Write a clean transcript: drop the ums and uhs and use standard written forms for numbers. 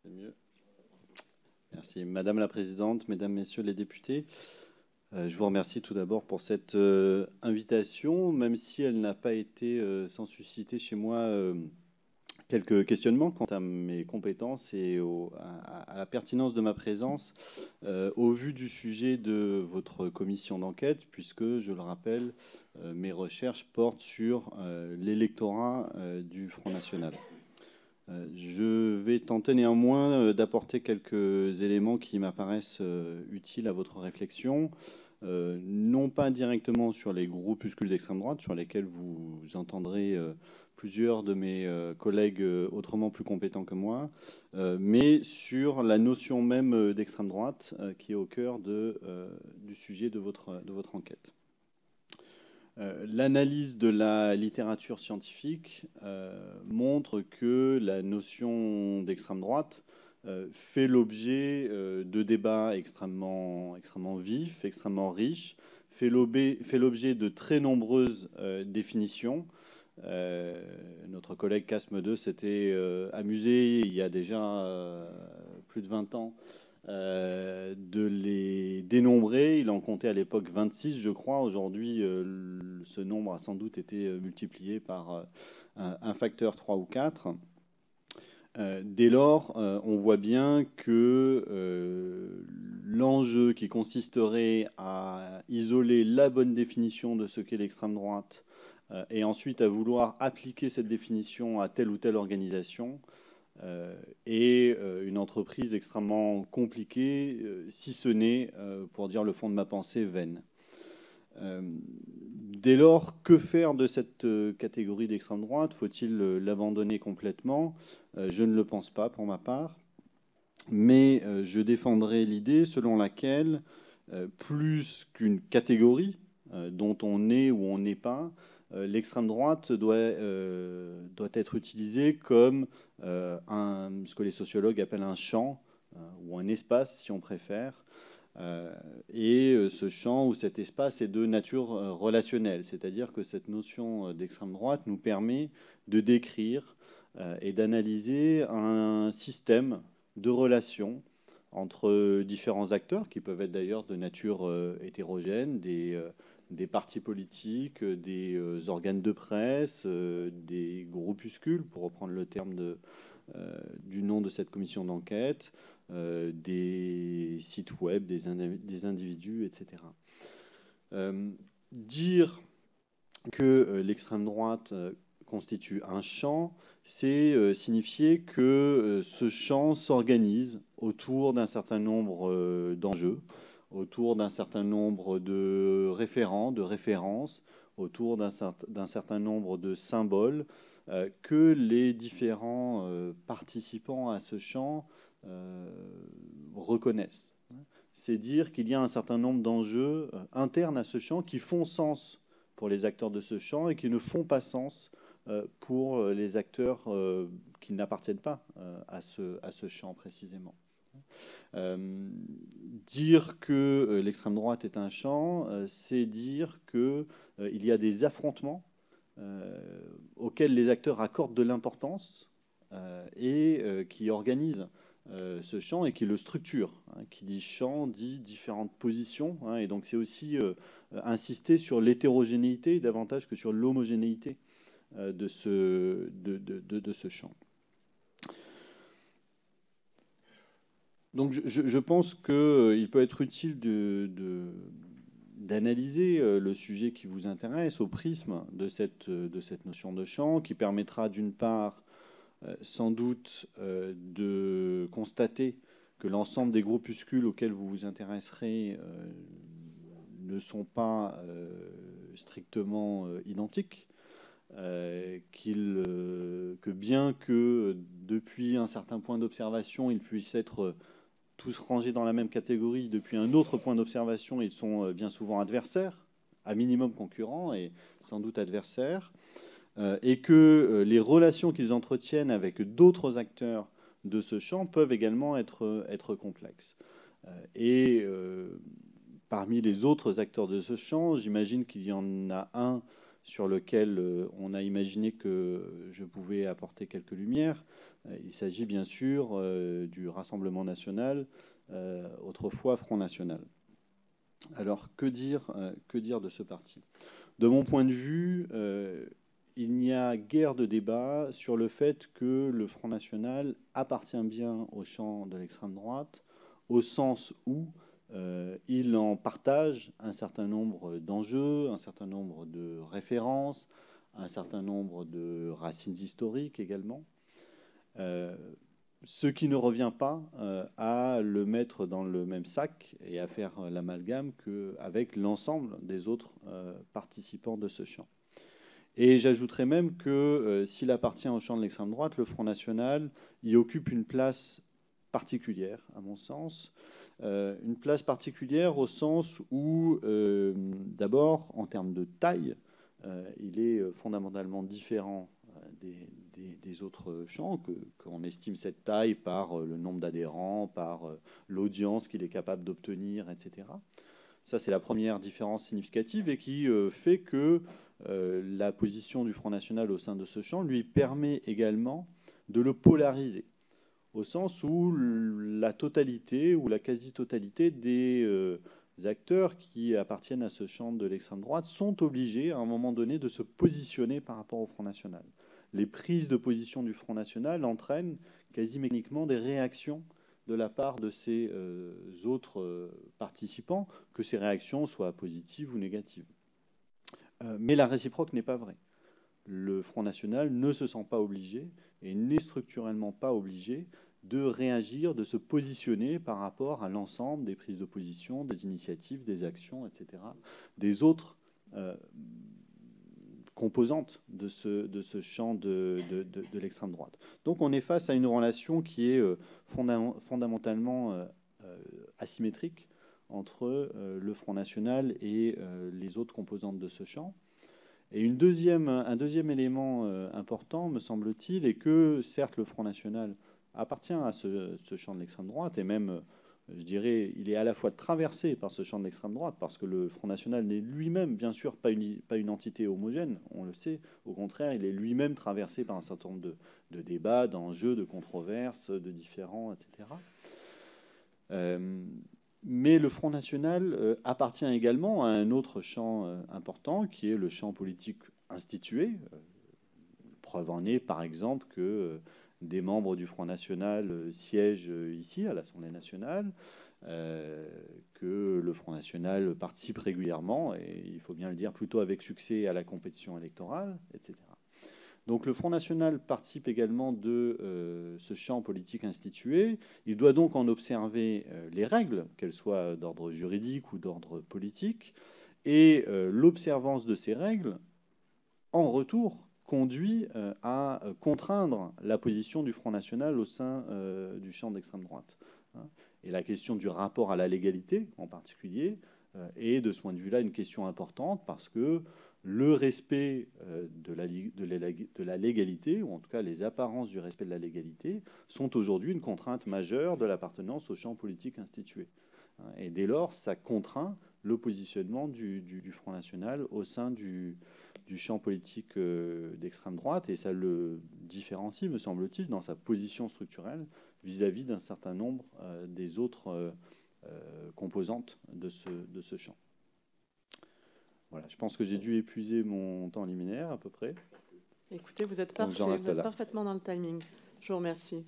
C'est mieux. Merci. Madame la Présidente, Mesdames, Messieurs les députés, je vous remercie tout d'abord pour cette invitation, même si elle n'a pas été sans susciter chez moi quelques questionnements quant à mes compétences et à la pertinence de ma présence au vu du sujet de votre commission d'enquête, puisque, je le rappelle, mes recherches portent sur l'électorat du Front National. Je vais tenter néanmoins d'apporter quelques éléments qui m'apparaissent utiles à votre réflexion, non pas directement sur les groupuscules d'extrême droite, sur lesquels vous entendrez plusieurs de mes collègues autrement plus compétents que moi, mais sur la notion même d'extrême droite qui est au cœur du sujet de votre enquête. L'analyse de la littérature scientifique montre que la notion d'extrême droite fait l'objet de débats extrêmement vifs, extrêmement riches, fait l'objet de très nombreuses définitions. Notre collègue Casme II s'était amusé il y a déjà plus de 20 ans de les dénombrer. Il en comptait à l'époque 26, je crois. Aujourd'hui, ce nombre a sans doute été multiplié par un facteur 3 ou 4. Dès lors, on voit bien que l'enjeu qui consisterait à isoler la bonne définition de ce qu'est l'extrême droite et ensuite à vouloir appliquer cette définition à telle ou telle organisation et une entreprise extrêmement compliquée, si ce n'est, pour dire le fond de ma pensée, vaine. Dès lors, que faire de cette catégorie d'extrême droite? Faut-il l'abandonner complètement? Je ne le pense pas pour ma part, mais je défendrai l'idée selon laquelle, plus qu'une catégorie dont on est ou on n'est pas, l'extrême droite doit être utilisée comme ce que les sociologues appellent un champ ou un espace, si on préfère. Et ce champ ou cet espace est de nature relationnelle, c'est-à-dire que cette notion d'extrême droite nous permet de décrire et d'analyser un système de relations entre différents acteurs, qui peuvent être d'ailleurs de nature hétérogène, des partis politiques, des organes de presse, des groupuscules, pour reprendre le terme du nom de cette commission d'enquête, des sites web, des individus, etc. Dire que l'extrême droite constitue un champ, c'est signifier que ce champ s'organise autour d'un certain nombre d'enjeux, autour d'un certain nombre de référents, de références, autour d'un certain nombre de symboles que les différents participants à ce champ reconnaissent. C'est dire qu'il y a un certain nombre d'enjeux internes à ce champ qui font sens pour les acteurs de ce champ et qui ne font pas sens pour les acteurs qui n'appartiennent pas à ce champ précisément. Dire que l'extrême droite est un champ, c'est dire qu'il y a des affrontements auxquels les acteurs accordent de l'importance et qui organisent ce champ et qui le structure. Qui dit champ dit différentes positions. Et donc c'est aussi insister sur l'hétérogénéité davantage que sur l'homogénéité de ce champ. Donc je pense qu'il peut être utile d'analyser le sujet qui vous intéresse au prisme de cette notion de champ, qui permettra d'une part sans doute de constater que l'ensemble des groupuscules auxquels vous vous intéresserez ne sont pas strictement identiques, que bien que depuis un certain point d'observation, ils puissent être tous rangés dans la même catégorie, depuis un autre point d'observation, ils sont bien souvent adversaires, à minimum concurrents et sans doute adversaires, et que les relations qu'ils entretiennent avec d'autres acteurs de ce champ peuvent également être complexes. Et parmi les autres acteurs de ce champ, j'imagine qu'il y en a un sur lequel on a imaginé que je pouvais apporter quelques lumières, Il s'agit bien sûr du Rassemblement national, autrefois Front National. Alors, que dire de ce parti? De mon point de vue, il n'y a guère de débat sur le fait que le Front National appartient bien au champ de l'extrême droite, au sens où il en partage un certain nombre d'enjeux, un certain nombre de références, un certain nombre de racines historiques également. Ce qui ne revient pas à le mettre dans le même sac et à faire l'amalgame qu'avec l'ensemble des autres participants de ce champ. Et j'ajouterais même que s'il appartient au champ de l'extrême droite, le Front National y occupe une place particulière, à mon sens. Une place particulière au sens où, d'abord, en termes de taille, il est fondamentalement différent des autres champs, qu'on estime cette taille par le nombre d'adhérents, par l'audience qu'il est capable d'obtenir, etc. Ça, c'est la première différence significative et qui fait que la position du Front National au sein de ce champ lui permet également de le polariser, au sens où la totalité ou la quasi-totalité des acteurs qui appartiennent à ce champ de l'extrême droite sont obligés à un moment donné de se positionner par rapport au Front National. Les prises de position du Front National entraînent quasi mécaniquement des réactions de la part de ces autres participants, que ces réactions soient positives ou négatives. Mais la réciproque n'est pas vraie. Le Front National ne se sent pas obligé et n'est structurellement pas obligé de réagir, de se positionner par rapport à l'ensemble des prises de position, des initiatives, des actions, etc., des autres composantes de ce champ de l'extrême droite. Donc on est face à une relation qui est fondamentalement asymétrique entre le Front National et les autres composantes de ce champ. Et un deuxième élément important, me semble-t-il, est que, certes, le Front National appartient à ce champ de l'extrême droite, et même, je dirais, il est à la fois traversé par ce champ de l'extrême droite, parce que le Front National n'est lui-même, bien sûr, pas une entité homogène, on le sait. Au contraire, il est lui-même traversé par un certain nombre de débats, d'enjeux, de controverses, de différends, etc. Mais le Front National appartient également à un autre champ important, qui est le champ politique institué. Preuve en est, par exemple, que des membres du Front National siègent ici, à l'Assemblée nationale, que le Front National participe régulièrement, et il faut bien le dire, plutôt avec succès à la compétition électorale, etc. Donc le Front National participe également de ce champ politique institué. Il doit donc en observer les règles, qu'elles soient d'ordre juridique ou d'ordre politique. Et l'observance de ces règles, en retour, conduit à contraindre la position du Front National au sein du champ d'extrême droite. Et la question du rapport à la légalité, en particulier, est de ce point de vue-là une question importante parce que le respect de la légalité, ou en tout cas les apparences du respect de la légalité, sont aujourd'hui une contrainte majeure de l'appartenance au champ politique institué. Et dès lors, ça contraint le positionnement du Front National au sein du champ politique d'extrême droite, et ça le différencie, me semble-t-il, dans sa position structurelle vis-à-vis d'un certain nombre des autres composantes de ce champ. Voilà, je pense que j'ai dû épuiser mon temps liminaire à peu près. Écoutez, vous êtes parfait, vous êtes parfaitement dans le timing. Je vous remercie.